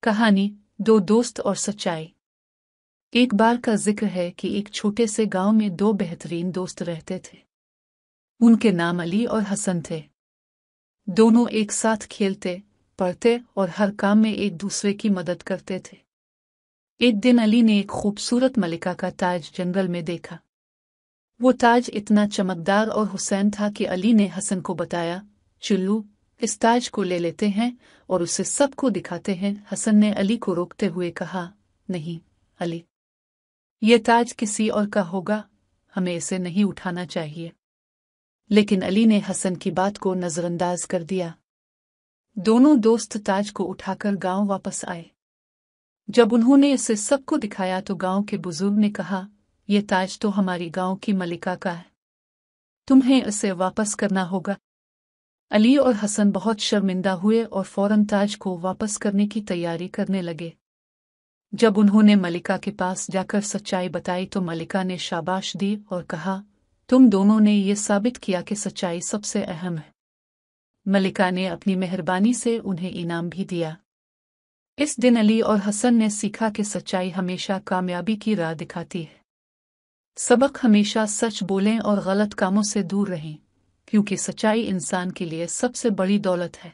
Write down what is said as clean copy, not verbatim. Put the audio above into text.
कहानी दो दोस्त और सच्चाई। एक बार का जिक्र है कि एक छोटे से गांव में दो बेहतरीन दोस्त रहते थे। उनके नाम अली और हसन थे। दोनों एक साथ खेलते, पढ़ते और हर काम में एक दूसरे की मदद करते थे। एक दिन अली ने एक खूबसूरत मलिका का ताज जंगल में देखा। वो ताज इतना चमकदार और हुसैन था कि अली ने हसन को बताया, चुल्लू, इस ताज को ले लेते हैं और उसे सबको दिखाते हैं। हसन ने अली को रोकते हुए कहा, नहीं अली, ये ताज किसी और का होगा, हमें इसे नहीं उठाना चाहिए। लेकिन अली ने हसन की बात को नजरअंदाज कर दिया। दोनों दोस्त ताज को उठाकर गांव वापस आए। जब उन्होंने इसे सबको दिखाया तो गांव के बुजुर्ग ने कहा, यह ताज तो हमारी गांव की मलिका का है, तुम्हें इसे वापस करना होगा। अली और हसन बहुत शर्मिंदा हुए और फौरन ताज को वापस करने की तैयारी करने लगे। जब उन्होंने मलिका के पास जाकर सच्चाई बताई तो मलिका ने शाबाश दी और कहा, तुम दोनों ने ये साबित किया कि सच्चाई सबसे अहम है। मलिका ने अपनी मेहरबानी से उन्हें इनाम भी दिया। इस दिन अली और हसन ने सीखा कि सच्चाई हमेशा कामयाबी की राह दिखाती है। सबक हमेशा सच बोलें और गलत कामों से दूर रहें, क्योंकि सच्चाई इंसान के लिए सबसे बड़ी दौलत है।